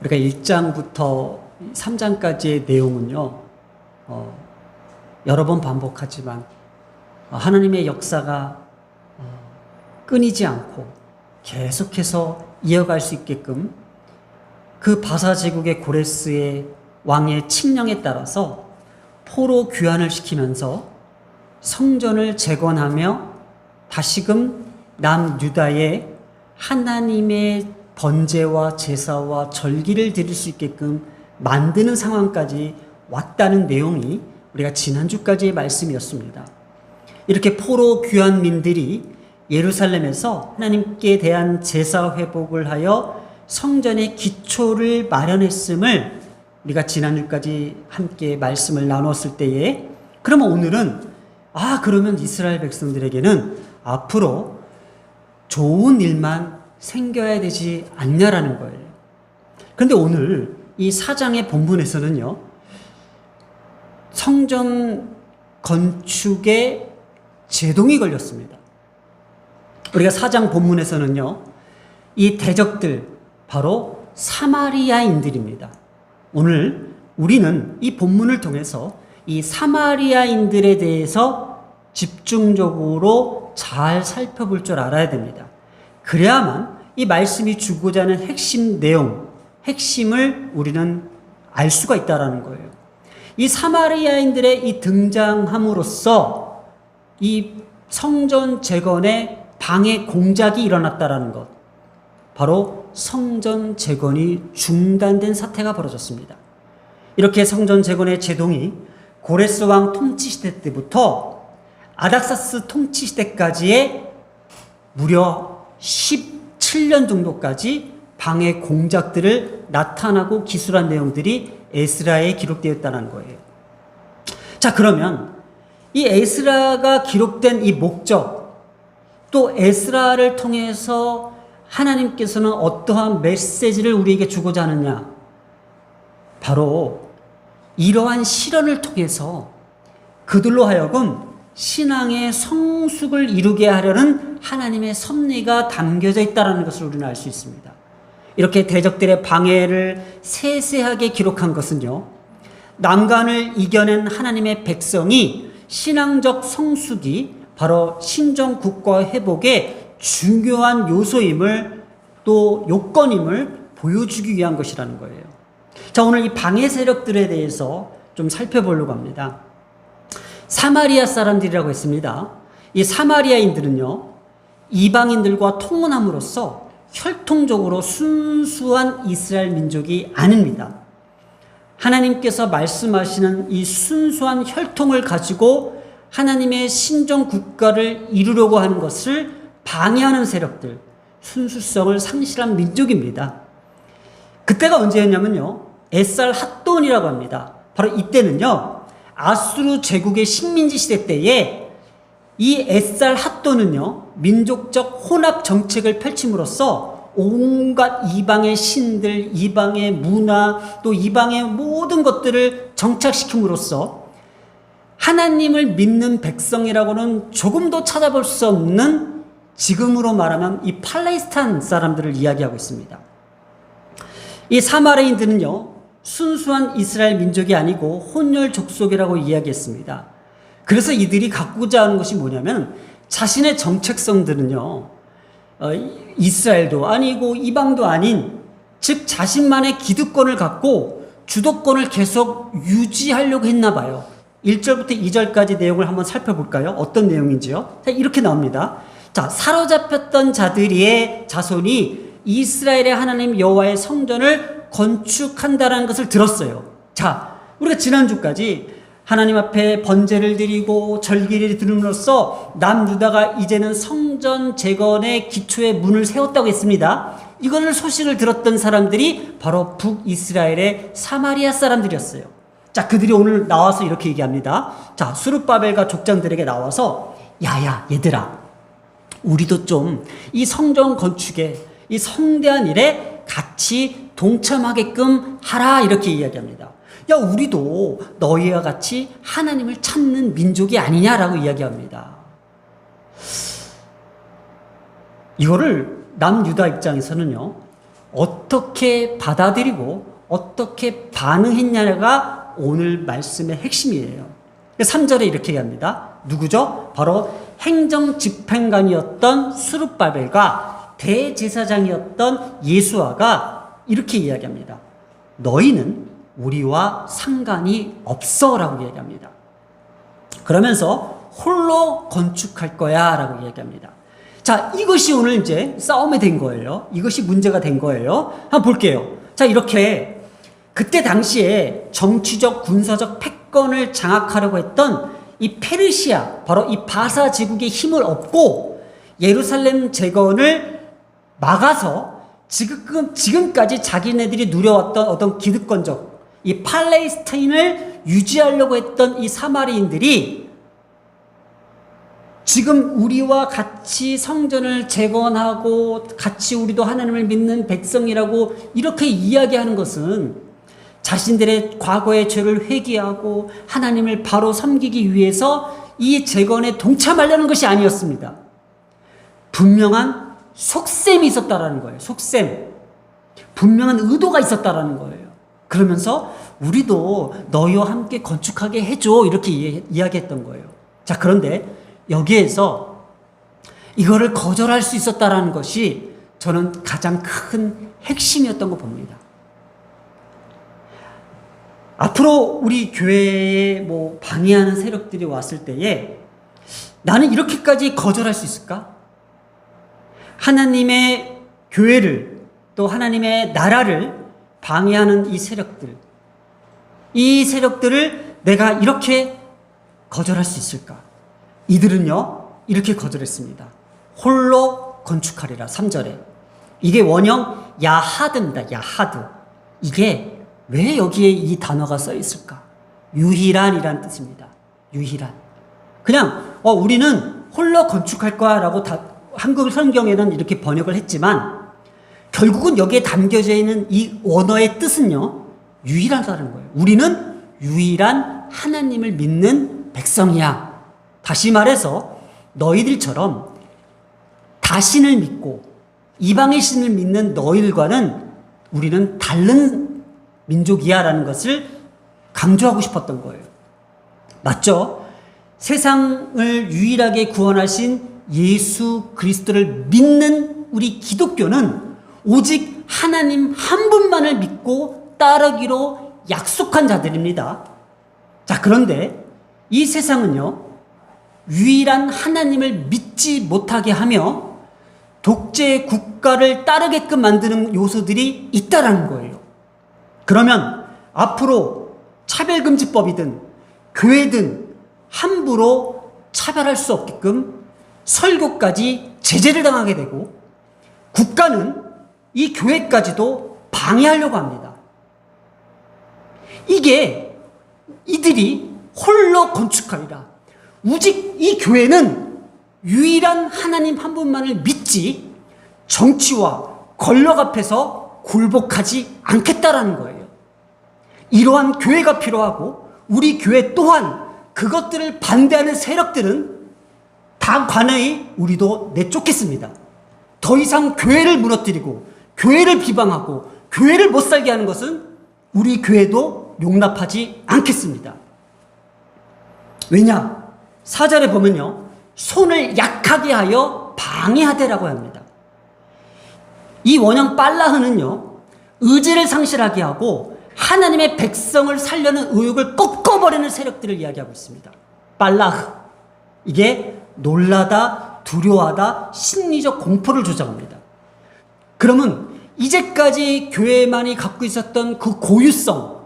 우리가 1장부터 3장까지의 내용은요, 여러 번 반복하지만 하나님의 역사가 끊이지 않고 계속해서 이어갈 수 있게끔 그 바사 제국의 고레스의 왕의 칙령에 따라서 포로 귀환을 시키면서 성전을 재건하며 다시금 남유다의 하나님의 번제와 제사와 절기를 드릴 수 있게끔 만드는 상황까지 왔다는 내용이 우리가 지난주까지의 말씀이었습니다. 이렇게 포로 귀환민들이 예루살렘에서 하나님께 대한 제사 회복을 하여 성전의 기초를 마련했음을 우리가 지난주까지 함께 말씀을 나눴을 때에, 그러면 오늘은 그러면 이스라엘 백성들에게는 앞으로 좋은 일만 생겨야 되지 않냐라는 거예요. 그런데 오늘 이 4장의 본문에서는요, 성전 건축에 제동이 걸렸습니다. 우리가 4장 본문에서는요, 이 대적들 바로 사마리아인들입니다. 오늘 우리는 이 본문을 통해서 이 사마리아인들에 대해서 집중적으로 잘 살펴볼 줄 알아야 됩니다. 그래야만 이 말씀이 주고자 하는 핵심 내용, 핵심을 우리는 알 수가 있다는 거예요. 이 사마리아인들의 이 등장함으로써 이 성전 재건에 방해 공작이 일어났다는 것, 바로 성전 재건이 중단된 사태가 벌어졌습니다. 이렇게 성전 재건의 제동이 고레스 왕 통치 시대 때부터 아닥사스 통치 시대까지의 무려 17년 정도까지 방해 공작들을 나타나고 기술한 내용들이 에스라에 기록되었다는 거예요. 자, 그러면 이 에스라가 기록된 이 목적, 또 에스라를 통해서 하나님께서는 어떠한 메시지를 우리에게 주고자 하느냐, 바로 이러한 실현을 통해서 그들로 하여금 신앙의 성숙을 이루게 하려는 하나님의 섭리가 담겨져 있다는 것을 우리는 알 수 있습니다. 이렇게 대적들의 방해를 세세하게 기록한 것은요, 난관을 이겨낸 하나님의 백성이 신앙적 성숙이 바로 신정국가 회복의 중요한 요소임을, 또 요건임을 보여주기 위한 것이라는 거예요. 자, 오늘 이 방해 세력들에 대해서 좀 살펴보려고 합니다. 사마리아 사람들이라고 했습니다. 이 사마리아인들은요, 이방인들과 통혼함으로써 혈통적으로 순수한 이스라엘 민족이 아닙니다. 하나님께서 말씀하시는 이 순수한 혈통을 가지고 하나님의 신정 국가를 이루려고 하는 것을 방해하는 세력들, 순수성을 상실한 민족입니다. 그때가 언제였냐면요, 에살 핫돈이라고 합니다. 바로 이때는요, 아수르 제국의 식민지 시대 때에 이 에살 핫돈은요, 민족적 혼합 정책을 펼침으로써 온갖 이방의 신들, 이방의 문화, 또 이방의 모든 것들을 정착시킴으로써 하나님을 믿는 백성이라고는 조금도 찾아볼 수 없는, 지금으로 말하면 이 팔레스타인 사람들을 이야기하고 있습니다. 이 사마리아인들은요, 순수한 이스라엘 민족이 아니고 혼혈 족속이라고 이야기했습니다. 그래서 이들이 갖고자 하는 것이 뭐냐면, 자신의 정체성들은요, 이스라엘도 아니고 이방도 아닌, 즉 자신만의 기득권을 갖고 주도권을 계속 유지하려고 했나 봐요. 1절부터 2절까지 내용을 한번 살펴볼까요? 어떤 내용인지요? 자, 이렇게 나옵니다. 자, 사로잡혔던 자들의 자손이 이스라엘의 하나님 여호와의 성전을 건축한다라는 것을 들었어요. 자, 우리가 지난주까지 하나님 앞에 번제를 드리고 절기를 드림으로써 남유다가 이제는 성전 재건의 기초의 문을 세웠다고 했습니다. 이거를 소식을 들었던 사람들이 바로 북이스라엘의 사마리아 사람들이었어요. 자, 그들이 오늘 나와서 이렇게 얘기합니다. 자, 스룹바벨과 족장들에게 나와서, 야야 얘들아, 우리도 좀 이 성전 건축에, 이 성대한 일에 같이 동참하게끔 하라, 이렇게 이야기합니다. 야, 우리도 너희와 같이 하나님을 찾는 민족이 아니냐라고 이야기합니다. 이거를 남유다 입장에서는요, 어떻게 받아들이고 어떻게 반응했냐가 오늘 말씀의 핵심이에요. 3절에 이렇게 얘기합니다. 누구죠? 바로 행정집행관이었던 스룹바벨과 대제사장이었던 예수아가 이렇게 이야기합니다. 너희는 우리와 상관이 없어 라고 얘기합니다. 그러면서 홀로 건축할 거야 라고 얘기합니다. 자, 이것이 오늘 이제 싸움이 된 거예요. 이것이 문제가 된 거예요. 한번 볼게요. 자, 이렇게 그때 당시에 정치적 군사적 패권을 장악하려고 했던 이 페르시아, 바로 이 바사 제국의 힘을 얻고 예루살렘 재건을 막아서 지금까지 자기네들이 누려왔던 어떤 기득권적 이 팔레스타인을 유지하려고 했던 이 사마리인들이 지금 우리와 같이 성전을 재건하고 같이 우리도 하나님을 믿는 백성이라고 이렇게 이야기하는 것은 자신들의 과거의 죄를 회개하고 하나님을 바로 섬기기 위해서 이 재건에 동참하려는 것이 아니었습니다. 분명한 속셈이 있었다라는 거예요. 속셈. 분명한 의도가 있었다라는 거예요. 그러면서 우리도 너희와 함께 건축하게 해줘 이렇게 이야기했던 거예요. 자, 그런데 여기에서 이거를 거절할 수 있었다라는 것이 저는 가장 큰 핵심이었던 거 봅니다. 앞으로 우리 교회에 방해하는 세력들이 왔을 때에 나는 이렇게까지 거절할 수 있을까? 하나님의 교회를 또 하나님의 나라를 방해하는 이 세력들을 내가 이렇게 거절할 수 있을까? 이들은요 이렇게 거절했습니다. 홀로 건축하리라. 3절에 이게 원형 야하드입니다. 야하드. 이게 왜 여기에 이 단어가 써 있을까? 유일한이란 뜻입니다. 유일한. 그냥 우리는 홀로 건축할 거야 라고 한국 성경에는 이렇게 번역을 했지만 결국은 여기에 담겨져 있는 이 원어의 뜻은요 유일하다는 거예요. 우리는 유일한 하나님을 믿는 백성이야. 다시 말해서 너희들처럼 다신을 믿고 이방의 신을 믿는 너희들과는 우리는 다른 민족이야 라는 것을 강조하고 싶었던 거예요. 맞죠? 세상을 유일하게 구원하신 예수 그리스도를 믿는 우리 기독교는 오직 하나님 한 분만을 믿고 따르기로 약속한 자들입니다. 자, 그런데 이 세상은요 유일한 하나님을 믿지 못하게 하며 독재 국가를 따르게끔 만드는 요소들이 있다라는 거예요. 그러면 앞으로 차별금지법이든 교회든 함부로 차별할 수 없게끔 설교까지 제재를 당하게 되고 국가는 이 교회까지도 방해하려고 합니다. 이게 이들이 홀로 건축하리라. 오직 이 교회는 유일한 하나님 한 분만을 믿지 정치와 권력 앞에서 굴복하지 않겠다라는 거예요. 이러한 교회가 필요하고 우리 교회 또한 그것들을 반대하는 세력들은 다 관여히 우리도 내쫓겠습니다. 더 이상 교회를 무너뜨리고 교회를 비방하고 교회를 못 살게 하는 것은 우리 교회도 용납하지 않겠습니다. 왜냐? 4절에 보면요 손을 약하게 하여 방해하되라고 합니다. 이 원형 빨라흐는요 의지를 상실하게 하고 하나님의 백성을 살려는 의욕을 꺾어버리는 세력들을 이야기하고 있습니다. 빨라흐. 이게 놀라다, 두려워하다, 심리적 공포를 조장합니다. 그러면 이제까지 교회만이 갖고 있었던 그 고유성,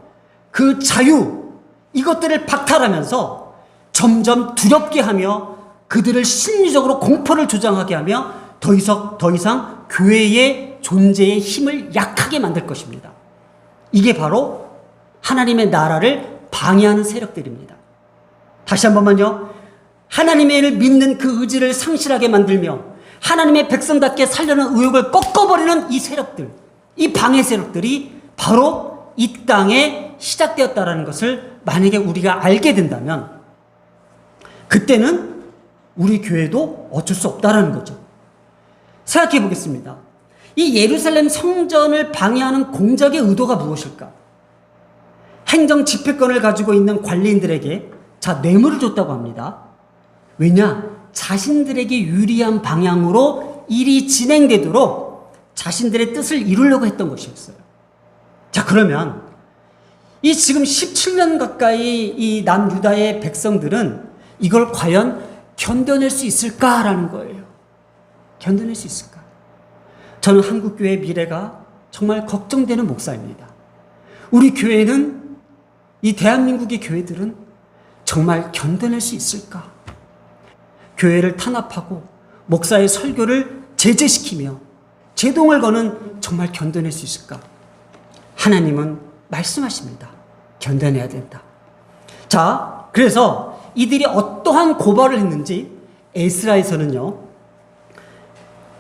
그 자유, 이것들을 박탈하면서 점점 두렵게 하며 그들을 심리적으로 공포를 조장하게 하며 더 이상 교회의 존재의 힘을 약하게 만들 것입니다. 이게 바로 하나님의 나라를 방해하는 세력들입니다. 다시 한 번만요. 하나님을 믿는 그 의지를 상실하게 만들며 하나님의 백성답게 살려는 의욕을 꺾어버리는 이 세력들, 이 방해 세력들이 바로 이 땅에 시작되었다는 것을 만약에 우리가 알게 된다면 그때는 우리 교회도 어쩔 수 없다는 거죠. 생각해 보겠습니다. 이 예루살렘 성전을 방해하는 공작의 의도가 무엇일까? 행정 집회권을 가지고 있는 관리인들에게 뇌물을 줬다고 합니다. 왜냐? 자신들에게 유리한 방향으로 일이 진행되도록 자신들의 뜻을 이루려고 했던 것이었어요. 그러면 이 지금 17년 가까이 이 남유다의 백성들은 이걸 과연 견뎌낼 수 있을까라는 거예요. 견뎌낼 수 있을까? 저는 한국교회의 미래가 정말 걱정되는 목사입니다. 우리 교회는, 이 대한민국의 교회들은 정말 견뎌낼 수 있을까? 교회를 탄압하고 목사의 설교를 제재시키며 제동을 거는 정말 견뎌낼 수 있을까? 하나님은 말씀하십니다. 견뎌내야 된다. 그래서 이들이 어떠한 고발을 했는지 에스라에서는요,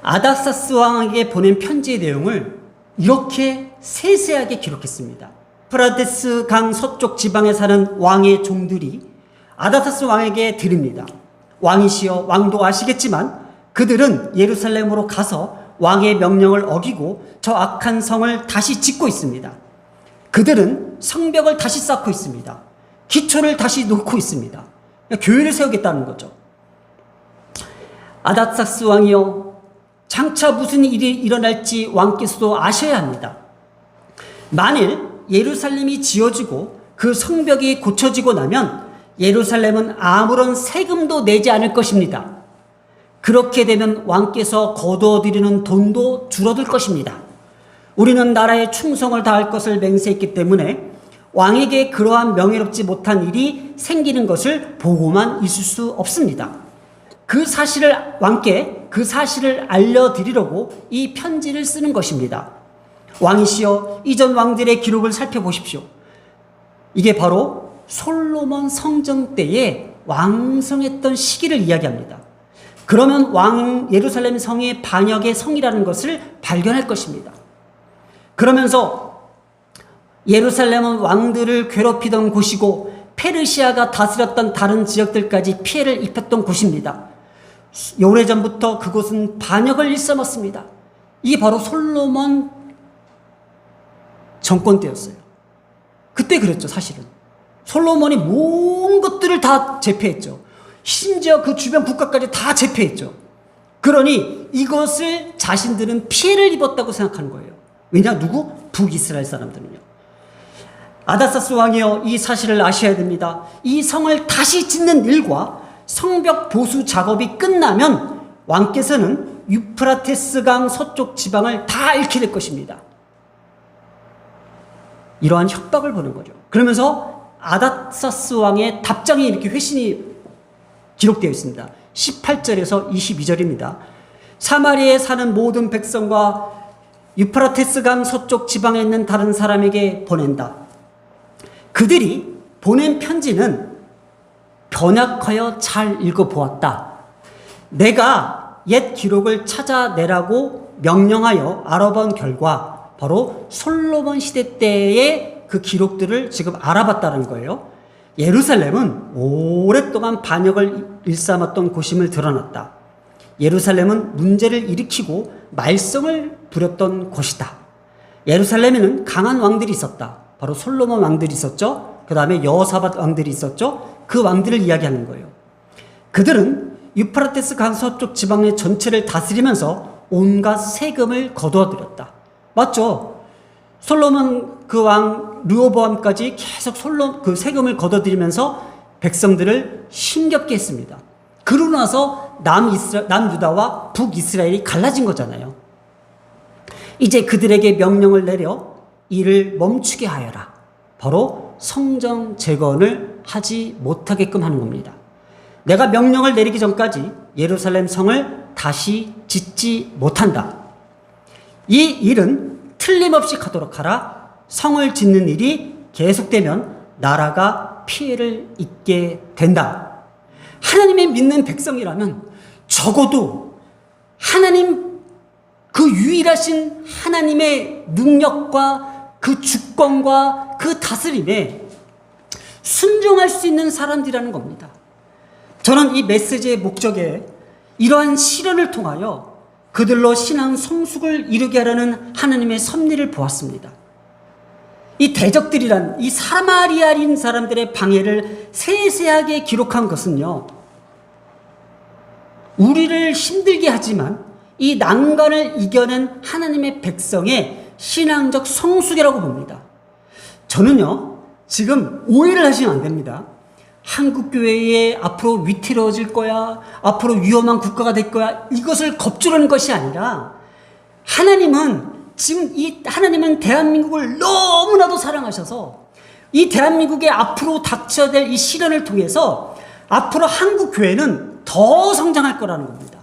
아닥사스 왕에게 보낸 편지의 내용을 이렇게 세세하게 기록했습니다. 프라데스 강 서쪽 지방에 사는 왕의 종들이 아닥사스 왕에게 드립니다. 왕이시여, 왕도 아시겠지만 그들은 예루살렘으로 가서 왕의 명령을 어기고 저 악한 성을 다시 짓고 있습니다. 그들은 성벽을 다시 쌓고 있습니다. 기초를 다시 놓고 있습니다. 교회를 세우겠다는 거죠. 아닥사스 왕이여, 장차 무슨 일이 일어날지 왕께서도 아셔야 합니다. 만일 예루살렘이 지어지고 그 성벽이 고쳐지고 나면 예루살렘은 아무런 세금도 내지 않을 것입니다. 그렇게 되면 왕께서 거두어드리는 돈도 줄어들 것입니다. 우리는 나라에 충성을 다할 것을 맹세했기 때문에 왕에게 그러한 명예롭지 못한 일이 생기는 것을 보고만 있을 수 없습니다. 왕께 그 사실을 알려드리려고 이 편지를 쓰는 것입니다. 왕이시여, 이전 왕들의 기록을 살펴보십시오. 이게 바로 솔로몬 성전 때에 왕성했던 시기를 이야기합니다. 그러면 예루살렘 성의 반역의 성이라는 것을 발견할 것입니다. 그러면서 예루살렘은 왕들을 괴롭히던 곳이고 페르시아가 다스렸던 다른 지역들까지 피해를 입혔던 곳입니다. 오래전부터 그곳은 반역을 일삼았습니다. 이게 바로 솔로몬 정권 때였어요. 그때 그랬죠, 사실은. 솔로몬이 모든 것들을 다 제패했죠. 심지어 그 주변 국가까지 다 제패했죠. 그러니 이것을 자신들은 피해를 입었다고 생각하는 거예요. 왜냐? 누구? 북이스라엘 사람들은요. 아닥사스 왕이여, 이 사실을 아셔야 됩니다. 이 성을 다시 짓는 일과 성벽 보수 작업이 끝나면 왕께서는 유프라테스강 서쪽 지방을 다 잃게 될 것입니다. 이러한 협박을 보는 거죠. 그러면서 아닥사스 왕의 답장이 이렇게 회신이 기록되어 있습니다. 18절에서 22절입니다. 사마리아에 사는 모든 백성과 유프라테스강 서쪽 지방에 있는 다른 사람에게 보낸다. 그들이 보낸 편지는 번역하여 잘 읽어보았다. 내가 옛 기록을 찾아내라고 명령하여 알아본 결과 바로 솔로몬 시대 때의 그 기록들을 지금 알아봤다는 거예요. 예루살렘은 오랫동안 반역을 일삼았던 곳임을 드러났다. 예루살렘은 문제를 일으키고 말썽을 부렸던 곳이다. 예루살렘에는 강한 왕들이 있었다. 바로 솔로몬 왕들이 있었죠. 그 다음에 여호사밧 왕들이 있었죠. 그 왕들을 이야기하는 거예요. 그들은 유프라테스 강 서쪽 지방의 전체를 다스리면서 온갖 세금을 거두어들였다. 맞죠? 솔로몬 그 왕 르호보암까지 계속 그 세금을 거둬들이면서 백성들을 힘겹게 했습니다. 그러고 나서 남유다와 북이스라엘이 갈라진 거잖아요. 이제 그들에게 명령을 내려 이를 멈추게 하여라. 바로 성전 재건을 하지 못하게끔 하는 겁니다. 내가 명령을 내리기 전까지 예루살렘 성을 다시 짓지 못한다. 이 일은 틀림없이 가도록 하라. 성을 짓는 일이 계속되면 나라가 피해를 입게 된다. 하나님의 믿는 백성이라면 적어도 하나님, 그 유일하신 하나님의 능력과 그 주권과 그 다스림에 순종할 수 있는 사람들이라는 겁니다. 저는 이 메시지의 목적에 이러한 시련을 통하여 그들로 신앙 성숙을 이루게 하려는 하나님의 섭리를 보았습니다. 이 대적들이란 이 사마리아인 사람들의 방해를 세세하게 기록한 것은요, 우리를 힘들게 하지만 이 난관을 이겨낸 하나님의 백성의 신앙적 성숙이라고 봅니다. 저는요, 지금 오해를 하시면 안 됩니다. 한국교회에 앞으로 위태로워질 거야, 앞으로 위험한 국가가 될 거야, 이것을 겁주려는 것이 아니라, 하나님은 대한민국을 너무나도 사랑하셔서 이 대한민국에 앞으로 닥쳐야 될 이 시련을 통해서 앞으로 한국교회는 더 성장할 거라는 겁니다.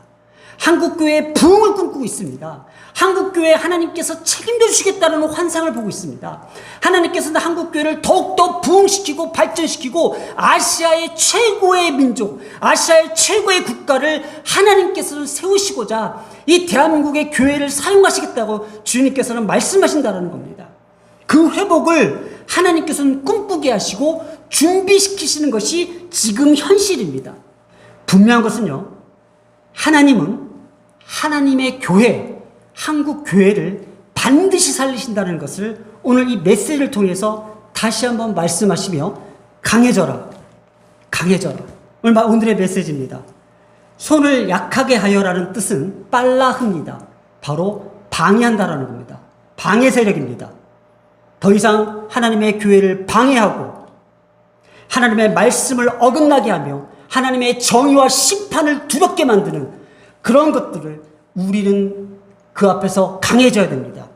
한국교회의 부흥을 꿈꾸고 있습니다. 한국교회 하나님께서 책임져 주시겠다는 환상을 보고 있습니다. 하나님께서는 한국교회를 더욱더 부흥시키고 발전시키고 아시아의 최고의 민족, 아시아의 최고의 국가를 하나님께서는 세우시고자 이 대한민국의 교회를 사용하시겠다고 주님께서는 말씀하신다는 겁니다. 그 회복을 하나님께서는 꿈꾸게 하시고 준비시키시는 것이 지금 현실입니다. 분명한 것은요, 하나님은 하나님의 교회, 한국 교회를 반드시 살리신다는 것을 오늘 이 메시지를 통해서 다시 한번 말씀하시며 강해져라, 강해져라. 오늘의 메시지입니다. 손을 약하게 하여라는 뜻은 빨라합니다. 바로 방해한다라는 겁니다. 방해 세력입니다. 더 이상 하나님의 교회를 방해하고 하나님의 말씀을 어긋나게 하며 하나님의 정의와 심판을 두렵게 만드는 그런 것들을 우리는 그 앞에서 강해져야 됩니다.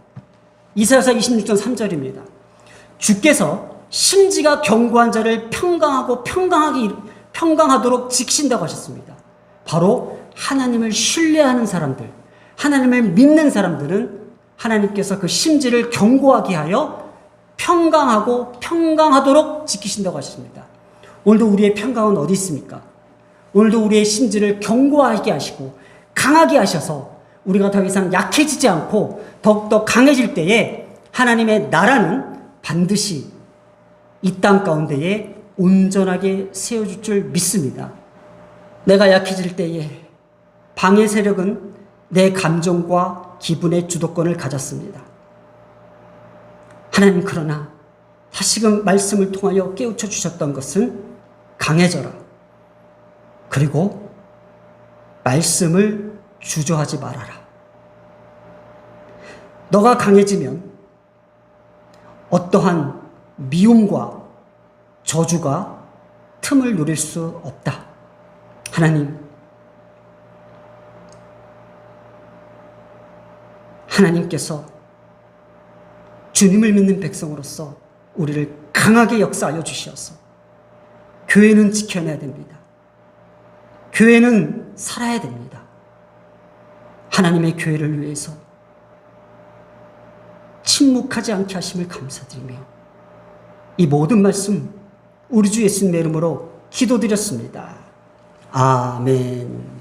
이사야서 26장 3절입니다. 주께서 심지가 견고한 자를 평강하도록 지키신다고 하셨습니다. 바로 하나님을 신뢰하는 사람들, 하나님을 믿는 사람들은 하나님께서 그 심지를 견고하게 하여 평강하도록 지키신다고 하십니다. 오늘도 우리의 평강은 어디 있습니까? 오늘도 우리의 심지를 견고하게 하시고 강하게 하셔서 우리가 더 이상 약해지지 않고 더욱더 강해질 때에 하나님의 나라는 반드시 이 땅 가운데에 온전하게 세워줄 줄 믿습니다. 내가 약해질 때에 방해 세력은 내 감정과 기분의 주도권을 가졌습니다. 하나님, 그러나 다시금 말씀을 통하여 깨우쳐 주셨던 것은 강해져라. 그리고 말씀을 주저하지 말아라. 너가 강해지면 어떠한 미움과 저주가 틈을 노릴 수 없다. 하나님께서 주님을 믿는 백성으로서 우리를 강하게 역사하여 주시어서 교회는 지켜내야 됩니다. 교회는 살아야 됩니다. 하나님의 교회를 위해서 침묵하지 않게 하심을 감사드리며 이 모든 말씀 우리 주 예수님의 이름으로 기도드렸습니다. 아멘.